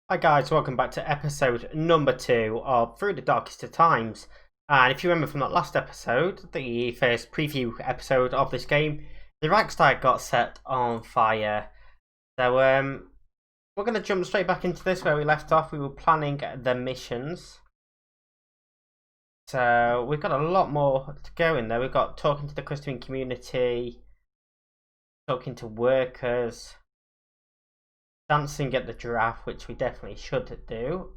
Hi guys, welcome back to episode number 2 of Through the Darkest of Times. And if you remember from that last episode, the first preview episode of this game, the Reichstag got set on fire. So we're going to jump straight back into this where we left off. We were planning the missions. So we've got a lot more to go in there. We've got talking to the Christian community, talking to workers, dancing at the giraffe, which we definitely should do.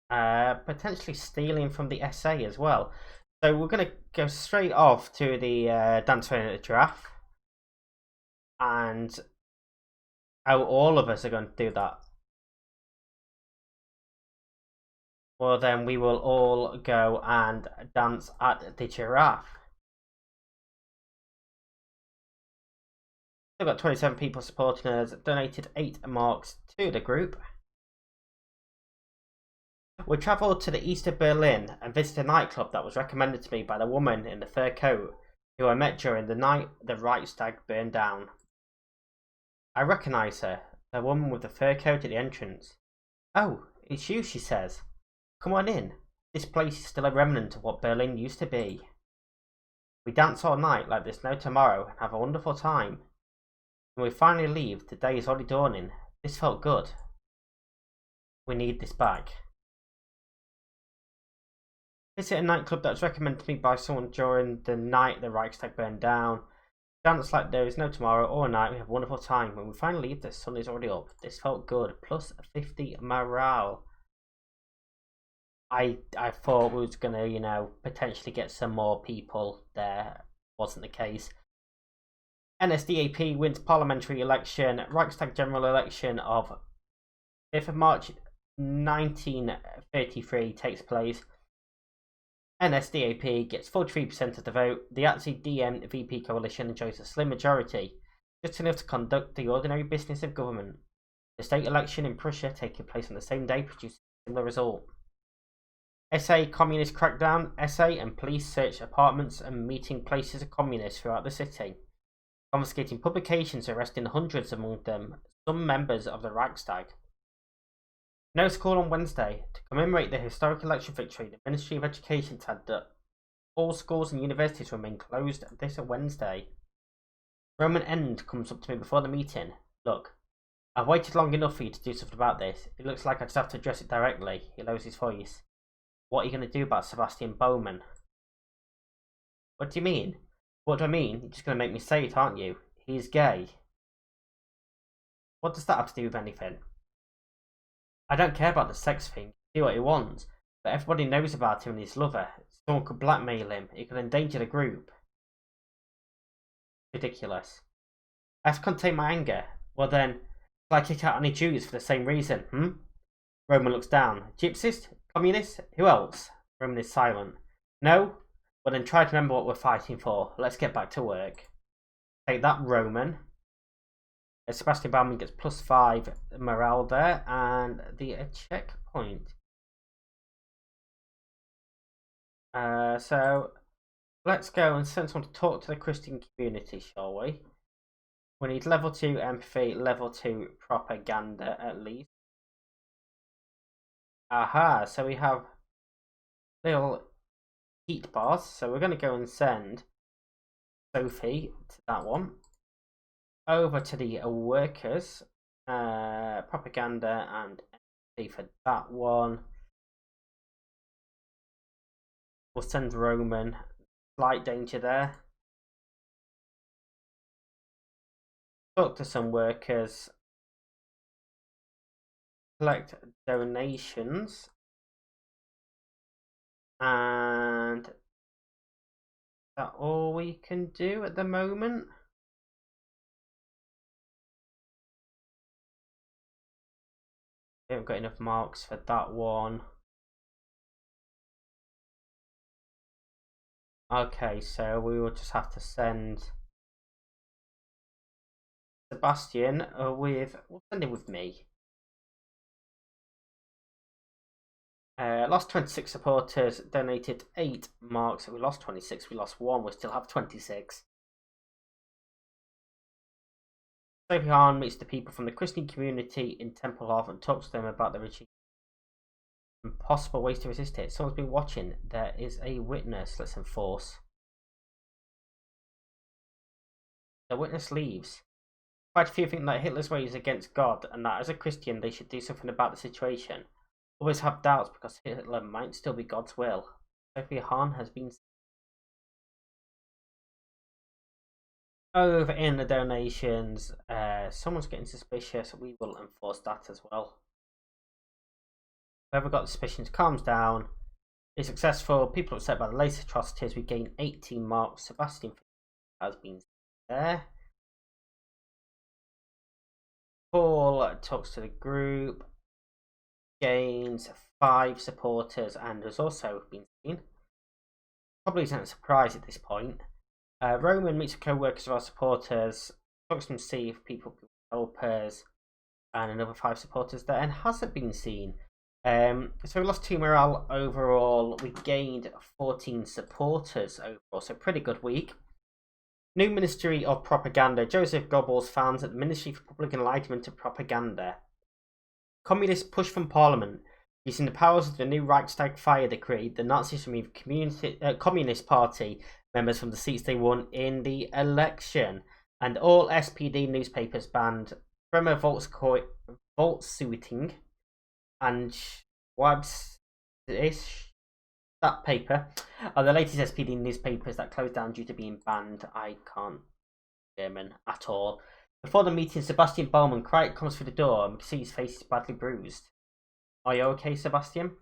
Potentially stealing from the SA as well. So we're going to go straight off to the dancing at the giraffe. And how all of us are going to do that. Well, then we will all go and dance at the giraffe. We've got 27 people supporting us, donated 8 marks to the group. We travelled to the east of Berlin and visited a nightclub that was recommended to me by the woman in the fur coat who I met during the night the Reichstag burned down. I recognise her, the woman with the fur coat at the entrance. "Oh, it's you," she says. "Come on in. This place is still a remnant of what Berlin used to be." We dance all night like there's no tomorrow and have a wonderful time. When we finally leave, the day is already dawning. This felt good. We need this back. Visit a nightclub that was recommended to me by someone during the night the Reichstag burned down. Dance like there is no tomorrow or night. We have a wonderful time. When we finally leave, the sun is already up. This felt good. Plus 50 morale. I thought we was gonna, potentially get some more people there. Wasn't the case. NSDAP wins parliamentary election. Reichstag general election of 5th of March 1933 takes place. NSDAP gets 43% of the vote. The ATSI-DM-VP coalition enjoys a slim majority, just enough to conduct the ordinary business of government. The state election in Prussia, taking place on the same day, produces a similar result. SA communist crackdown. SA and police search apartments and meeting places of communists throughout the city, confiscating publications, arresting hundreds, among them some members of the Reichstag. No school on Wednesday. To commemorate the historic election victory, the Ministry of Education said that all schools and universities remain closed this Wednesday. Roman End comes up to me before the meeting. "Look, I've waited long enough for you to do something about this. It looks like I just have to address it directly." He lowers his voice. "What are you going to do about Sebastian Bowman?" "What do you mean?" "What do I mean? You're just going to make me say it, aren't you? He's gay." "What does that have to do with anything?" "I don't care about the sex thing. Do what he wants. But everybody knows about him and his lover. Someone could blackmail him. It could endanger the group." "Ridiculous." "I have to contain my anger." "Well then, shall I kick out any Jews for the same reason, Roman looks down. "Gypsies? Communists? Who else?" Roman is silent. "No? Well then try to remember what we're fighting for. Let's get back to work." Take that, Roman. Sebastian Bauman gets +5 morale there, and the checkpoint. So let's go and send someone to talk to the Christian community, shall we? We need level 2 empathy, level 2 propaganda at least. Aha, so we have little heat bars, so we're going to go and send Sophie to that one. Over to the workers, propaganda and empathy for that one. We'll send Roman. Slight danger there. Talk to some workers. Collect donations. And is that all we can do at the moment? We haven't got enough marks for that one. Okay, so we will just have to send Sebastian with. We'll send him with me. Lost 26 supporters, donated 8 marks. We lost 26, we lost 1, we still have 26. Sophie Hahn meets the people from the Christian community in Tempelhof and talks to them about the regime and possible ways to resist it. Someone's been watching. There is a witness. Let's enforce. The witness leaves. Quite a few think that Hitler's way is against God and that as a Christian they should do something about the situation. Others have doubts because Hitler might still be God's will. Sophie Hahn has been over in the donations. Someone's getting suspicious. We will enforce that as well. Whoever got suspicions calms down. Is successful. People upset by the latest atrocities. We gain 18 marks. Sebastian has been there. Paul talks to the group. Gains 5 supporters and has also been seen. Probably isn't a surprise at this point. Roman meets co-workers of our supporters. Talks to them to see if people can help us. And another 5 supporters there and hasn't been seen. So we lost 2 morale overall. We gained 14 supporters overall, so pretty good week. New Ministry of Propaganda. Joseph Goebbels founds at the Ministry for Public Enlightenment and Propaganda. Communist push from Parliament. Using the powers of the new Reichstag fire decree, the Nazis removed Communist Party members from the seats they won in the election. And all SPD newspapers banned Bremer Volkszuitung and Schwab's that paper are the latest SPD newspapers that closed down due to being banned. I can't German at all. Before the meeting, Sebastian Baumann comes through the door and we can see his face is badly bruised. Are you okay, Sebastian?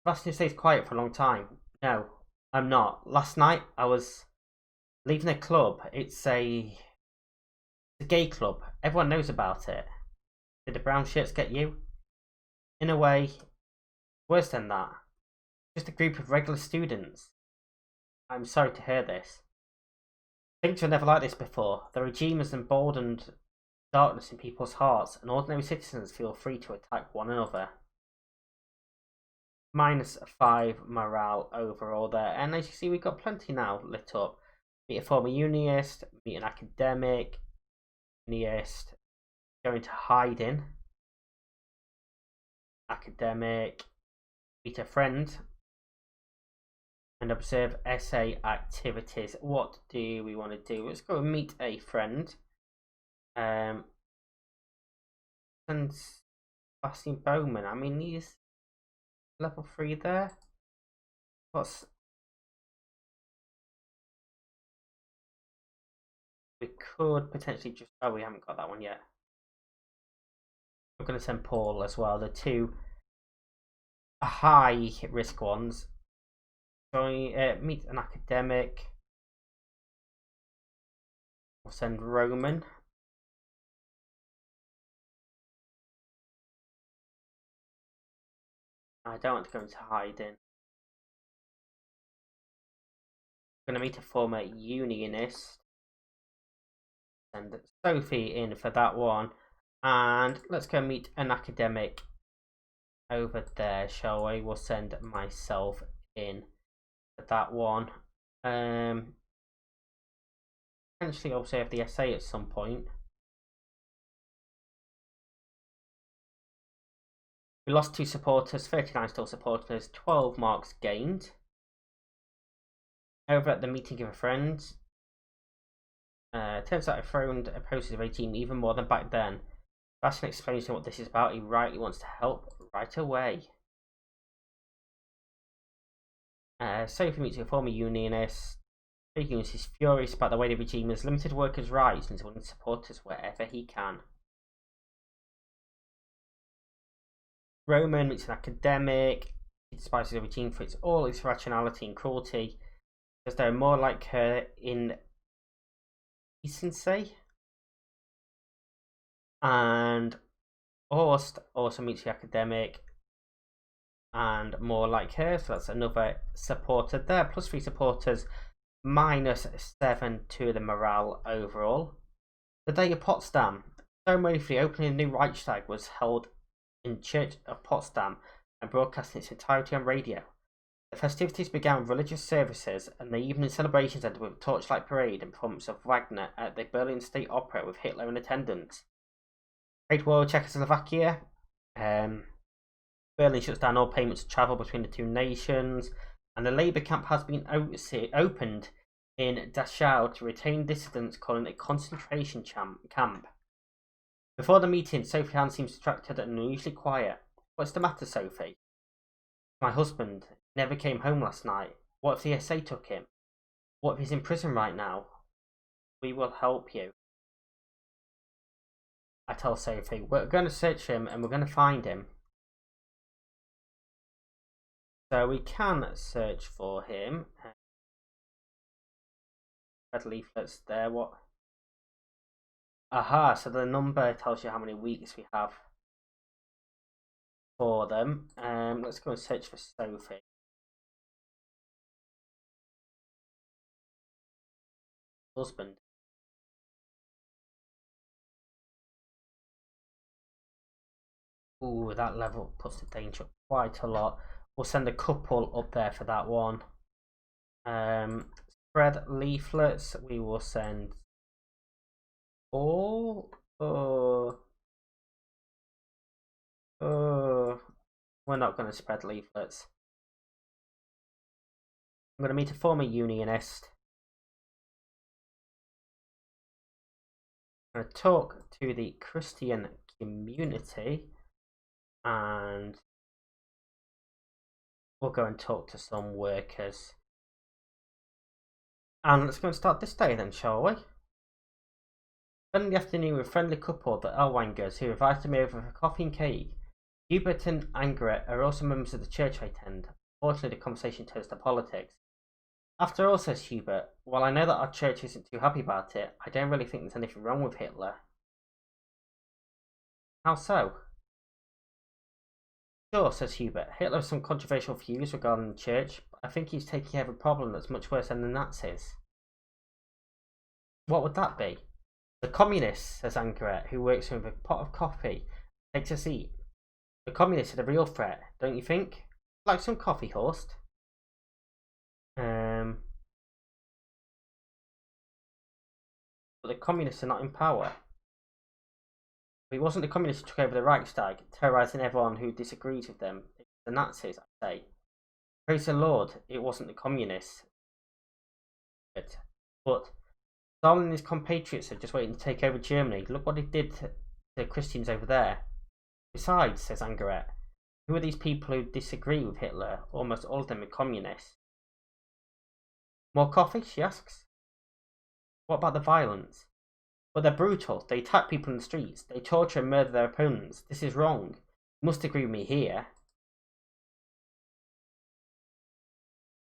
Sebastian stays quiet for a long time. No, I'm not. Last night I was leaving a club. It's a gay club. Everyone knows about it. Did the brown shirts get you? In a way, worse than that. Just a group of regular students. I'm sorry to hear this. Things were never like this before. The regime has emboldened darkness in people's hearts, and ordinary citizens feel free to attack one another. -5 morale overall there, and as you see, we've got plenty now lit up. Meet a former unionist, meet an academic, unionist, going to hiding, academic, meet a friend, and observe essay activities. What do we want to do? Let's go and meet a friend. And Sebastian Bowman. I mean, he's level 3 there. We could potentially just. Oh, we haven't got that one yet. I'm going to send Paul as well. The 2 high risk ones. Meet an academic. We'll send Roman. I don't want to go into hiding. I'm going to meet a former unionist. Send Sophie in for that one. And let's go meet an academic over there, shall we? We'll send myself in for that one. Potentially also have the essay at some point. We lost 2 supporters, 39 still supporters, 12 marks gained. Over at the meeting of a friend. Turns out I opposes the regime even more than back then. Sebastian explains to him what this is about. He rightly wants to help right away. Sophie meets a former unionist. The unionist is furious about the way the regime has limited workers' rights and is willing to support us wherever he can. Roman meets an academic. He despises the regime for all its rationality and cruelty, because they're more like her in decency. And Horst also meets the academic and more like her, so that's another supporter there. Plus 3 supporters, -7 to the morale overall. The day of Potsdam. Ceremony for the opening of the new Reichstag was held in Church of Potsdam and broadcast in its entirety on radio. The festivities began with religious services, and the evening celebrations ended with a torchlight parade and performance of Wagner at the Berlin State Opera with Hitler in attendance. Great War Czechoslovakia. Berlin shuts down all payments of travel between the two nations, and the labour camp has been opened in Dachau to retain dissidents, calling it a concentration camp. Before the meeting, Sophie Hahn seems distracted and unusually quiet. What's the matter, Sophie? My husband never came home last night. What if the SA took him? What if he's in prison right now? We will help you. I tell Sophie, we're going to search for him and we're going to find him. So we can search for him. Red leaflets there, what? Aha, so the number tells you how many weeks we have for them. Let's go and search for Sophie. Husband. Ooh, that level puts the danger up quite a lot. We'll send a couple up there for that one. Spread leaflets. We will send all. We're not going to spread leaflets. I'm going to meet a former unionist. I'm going to talk to the Christian community, and we'll go and talk to some workers. And let's go and start this day then, shall we? Spending the afternoon with a friendly couple, the Ellwangers, who invited me over for coffee and cake. Hubert and Angaret are also members of the church I attend. Unfortunately, the conversation turns to politics. After all, says Hubert, while I know that our church isn't too happy about it, I don't really think there's anything wrong with Hitler. How so? Sure, says Hubert. Hitler has some controversial views regarding the church, but I think he's taking care of a problem that's much worse than the Nazis. What would that be? The communists, says Angaret, who works with a pot of coffee, takes a seat. The communists are the real threat, don't you think? Like some coffee, Horst? But the communists are not in power. It wasn't the communists who took over the Reichstag, terrorising everyone who disagrees with them. It's the Nazis, I say. Praise the Lord, it wasn't the communists. But Stalin and his compatriots are just waiting to take over Germany. Look what they did to the Christians over there. Besides, says Angaret, who are these people who disagree with Hitler? Almost all of them are communists. More coffee? She asks. What about the violence? Well, they're brutal. They attack people in the streets. They torture and murder their opponents. This is wrong. You must agree with me here.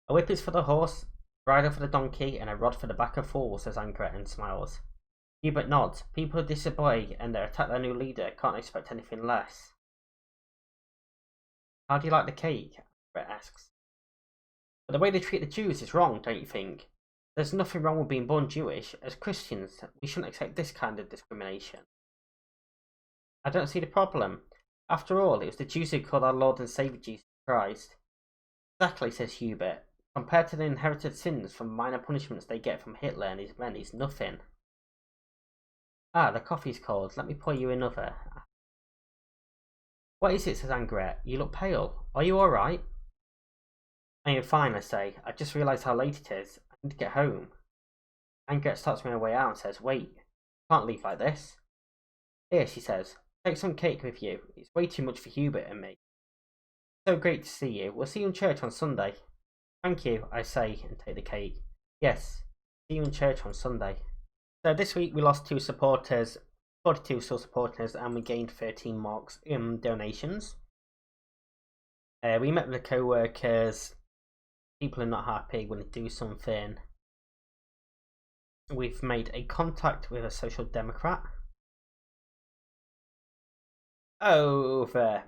A whip is for the horse, a bridle for the donkey, and a rod for the back of fool, says Angaret and smiles. Hubert nods. People who disobey and attack their new leader can't expect anything less. How do you like the cake? Angaret asks. But the way they treat the Jews is wrong, don't you think? There's nothing wrong with being born Jewish. As Christians, we shouldn't accept this kind of discrimination. I don't see the problem. After all, it was the Jews who called our Lord and Saviour Jesus Christ. Exactly, says Hubert. Compared to the inherited sins from minor punishments they get from Hitler and his men, it's nothing. Ah, the coffee's cold. Let me pour you another. What is it, says Angaret. You look pale. Are you alright? I am fine, I say. I just realised how late it is. I need to get home. Angaret starts me on her way out and says, wait, you can't leave like this. Here, she says, take some cake with you. It's way too much for Hubert and me. So great to see you. We'll see you in church on Sunday. Thank you, I say, and take the cake. Yes, see you in church on Sunday. So this week we lost 2 supporters, 42 still supporting us, and we gained 13 marks in donations. We met with the co-workers. People are not happy when they do something. We've made a contact with a social democrat. Over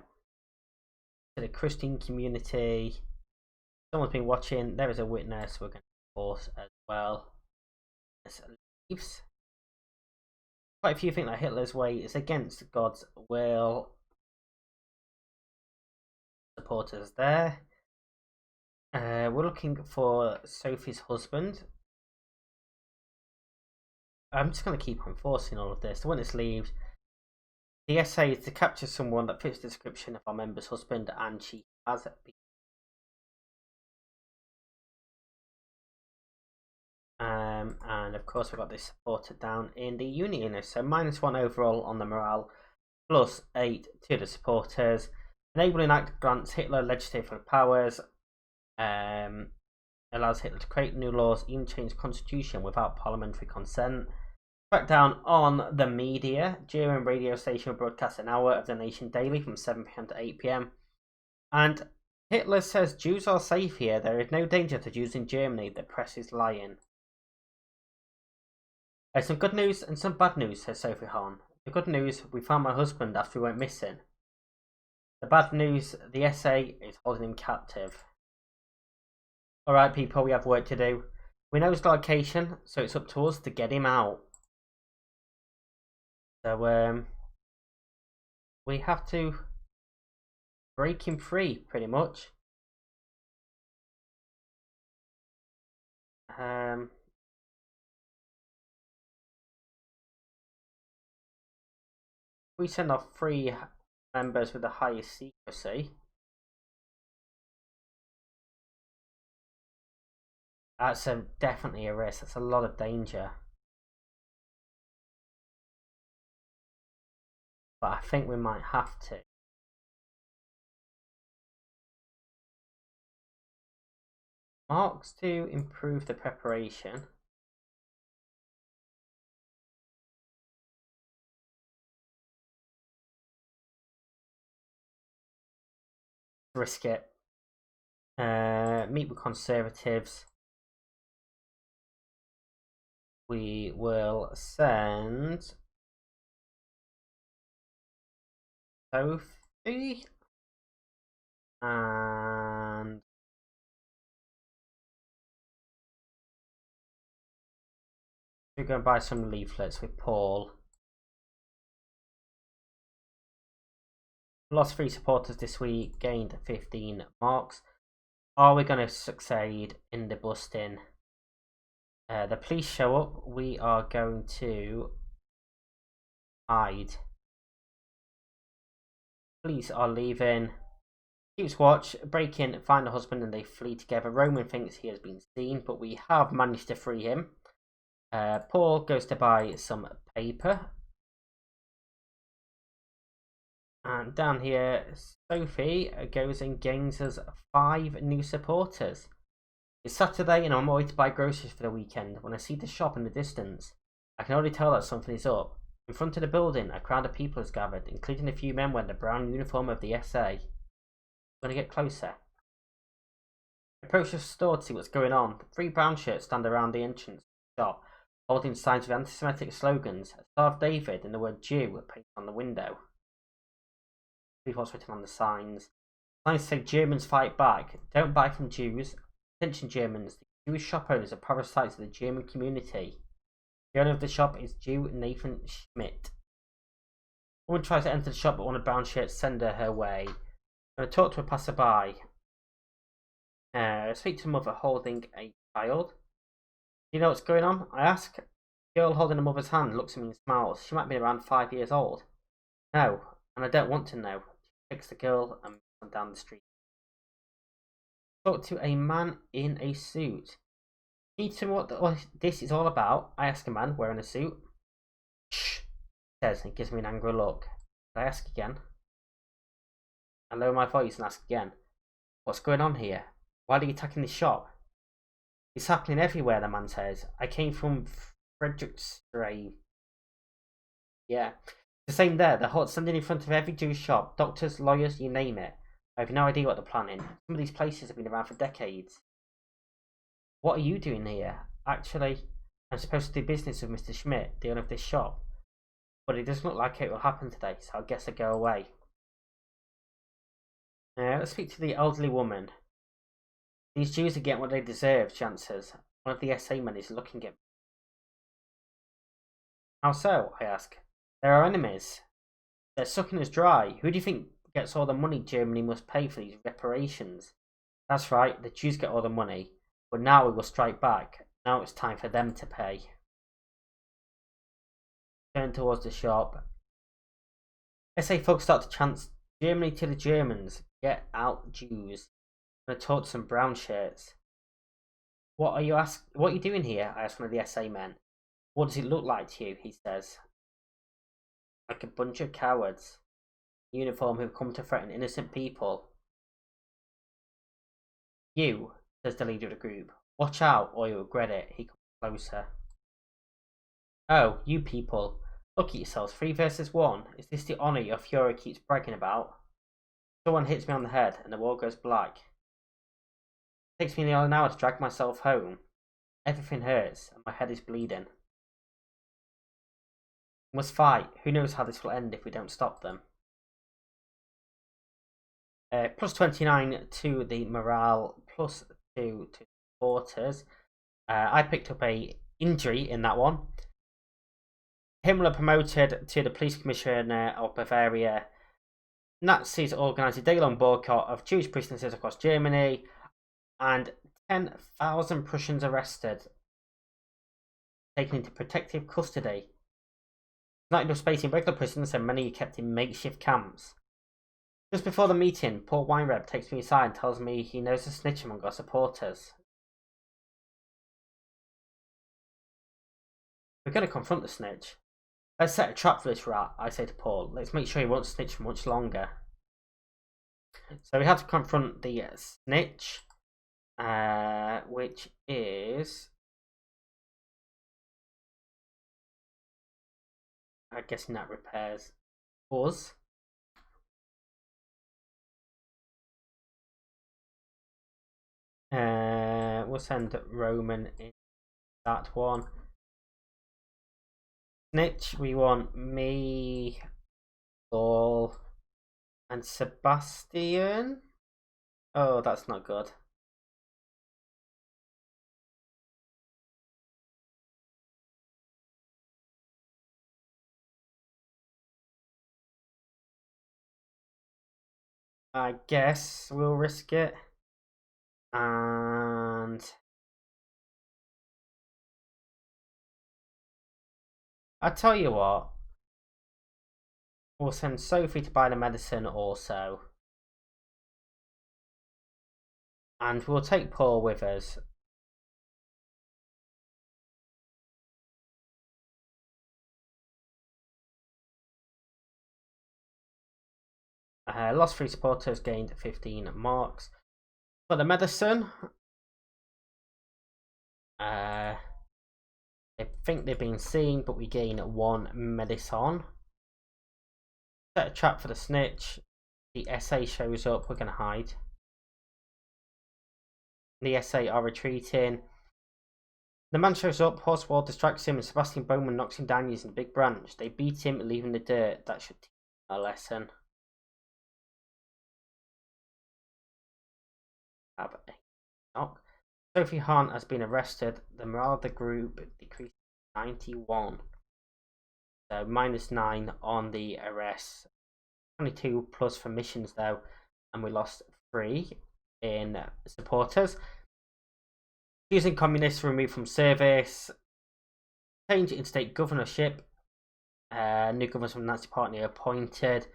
to the Christian community. Someone's been watching. There is a witness. We're going to force as well. This leaves. Quite a few think that Hitler's way is against God's will. Supporters there. We're looking for Sophie's husband. I'm just going to keep on forcing all of this. The witness leaves. The essay is to capture someone that fits the description of our member's husband, and she has been. And of course, we've got this supporter down in the union. So -1 overall on the morale, +8 to the supporters. Enabling Act grants Hitler legislative powers. Allows Hitler to create new laws, even change the constitution without parliamentary consent. Crackdown on the media. German radio station will broadcast an hour of the nation daily from 7 p.m. to 8 p.m. And Hitler says Jews are safe here. There is no danger to Jews in Germany. The press is lying. There's some good news and some bad news, says Sophie Hahn. The good news, we found my husband after we went missing. The bad news, the SA is holding him captive. Alright people, we have work to do. We know his location, so it's up to us to get him out. So we have to break him free, pretty much. We send off 3 members with the highest secrecy. That's definitely a risk. That's a lot of danger. But I think we might have to. Marks to improve the preparation. Risk it. Meet with Conservatives. We will send Sophie and we're going to buy some leaflets with Paul. Lost 3 supporters this week, gained 15 marks. Are we going to succeed in the busting? The police show up. We are going to hide. Police are leaving. Keeps watch, break in, find the husband, and they flee together. Roman thinks he has been seen, but we have managed to free him. Paul goes to buy some paper. And down here, Sophie goes and gains us 5 new supporters. It's Saturday and I'm on my way to buy groceries for the weekend. When I see the shop in the distance, I can already tell that something is up. In front of the building, a crowd of people has gathered, including a few men wearing the brown uniform of the SA. I'm going to get closer. I approach the store to see what's going on. 3 brown shirts stand around the entrance of the shop, holding signs with anti-Semitic slogans, a Star of David and the word Jew were painted on the window. See what's written on the signs. Signs say Germans fight back. Don't buy from Jews. Attention Germans. The Jewish shop owners are parasites of the German community. The owner of the shop is Jew Nathan Schmidt. A woman tries to enter the shop, but one of the brown shirts send her way. I'm going to talk to a passerby. Speak to a mother holding a child. Do you know what's going on? I ask. The girl holding the mother's hand looks at me and smiles. She might be around 5 years old. No, and I don't want to know. She takes the girl and moves on down the street. Talk to a man in a suit. Need to know what this is all about? I ask a man wearing a suit. Shh, he says, and gives me an angry look. I ask again. I lower my voice and ask again. What's going on here? Why are you attacking this shop? It's happening everywhere, the man says. I came from Frederiksstad. Yeah. The same there. They're hot standing in front of every Jewish shop. Doctors, lawyers, you name it. I have no idea what they're planning. Some of these places have been around for decades. What are you doing here? Actually, I'm supposed to do business with Mr. Schmidt, the owner of this shop. But it doesn't look like it will happen today, so I guess I go away. Let's speak to the elderly woman. These Jews are getting what they deserve, she answers. One of the SA men is looking at me. How so? I ask. They're our enemies. They're sucking us dry. Who do you think gets all the money Germany must pay for these reparations? That's right, the Jews get all the money, but now we will strike back. Now it's time for them to pay. Turn towards the shop. SA folks start to chant Germany to the Germans, get out Jews. I'm gonna talk to some brown shirts. What are you doing here? I asked one of the SA men. What does it look like to you? He says. Like a bunch of cowards. In uniform who've come to threaten innocent people. You, says the leader of the group. Watch out or you'll regret it. He comes closer. Oh, you people. Look at yourselves. 3 versus 1. Is this the honour your Fuhrer keeps bragging about? Someone hits me on the head and the wall goes black. It takes me nearly an hour to drag myself home. Everything hurts and my head is bleeding. We must fight. Who knows how this will end if we don't stop them. Plus 29 to the morale, plus 2 to supporters. I picked up a injury in that one. Himmler promoted to the police commissioner of Bavaria. Nazis organised a day-long boycott of Jewish prisoners across Germany, and 10,000 Prussians arrested, taken into protective custody. Not enough space in regular prisons, and many are kept in makeshift camps. Just before the meeting, Paul Weinreb takes me aside and tells me he knows a snitch among our supporters. We're going to confront the snitch. Let's set a trap for this rat, I say to Paul. Let's make sure he won't snitch for much longer. So we have to confront the snitch, which is... I guess that repairs us. We'll send Roman in that one. Snitch, we want me, Paul, and Sebastian. Oh, that's not good. I guess we'll risk it. And I tell you what, we'll send Sophie to buy the medicine also. And we'll take Paul with us. Lost 3 supporters, gained 15 marks. For the medicine, I think they've been seen, but we gain 1 medicine. Set a trap for the snitch. The SA shows up, we're going to hide. The SA are retreating. The man shows up, Horswald distracts him, and Sebastian Bowman knocks him down using a big branch. They beat him, leaving the dirt. That should teach him a lesson. Have a knock. Sophie Hahn has been arrested. The morale of the group decreased to 91. So -9 on the arrests. 22 plus for missions though, and we lost 3 in supporters. Using communists removed from service. Change in state governorship. New governors from the Nazi Party appointed.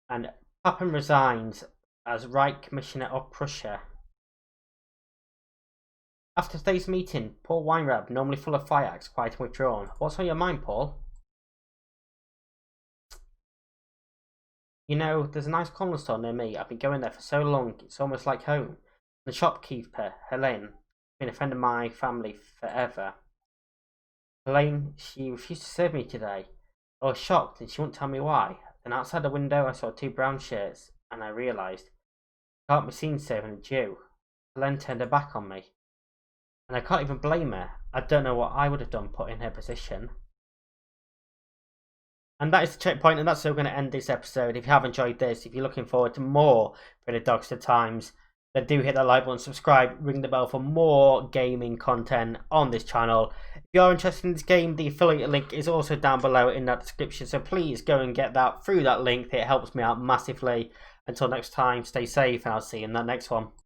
And Papen resigns as Reich Commissioner of Prussia. After today's meeting, Paul Weinreb, normally full of fire, acts quiet and withdrawn. What's on your mind, Paul? You know, there's a nice corner store near me. I've been going there for so long, it's almost like home. The shopkeeper, Helene, has been a friend of my family forever. Helene, she refused to serve me today. I was shocked and she wouldn't tell me why. Then outside the window I saw 2 brown shirts and I realised I can't be seen serving a Jew. Helene turned her back on me. And I can't even blame her. I don't know what I would have done put in her position. And that is the checkpoint, and that's how we're going to end this episode. If you have enjoyed this, if you're looking forward to more for the Dogster Times, then do hit that like button, subscribe, ring the bell for more gaming content on this channel. If you are interested in this game, the affiliate link is also down below in that description, so please go and get that through that link. It helps me out massively. Until next time, stay safe, and I'll see you in that next one.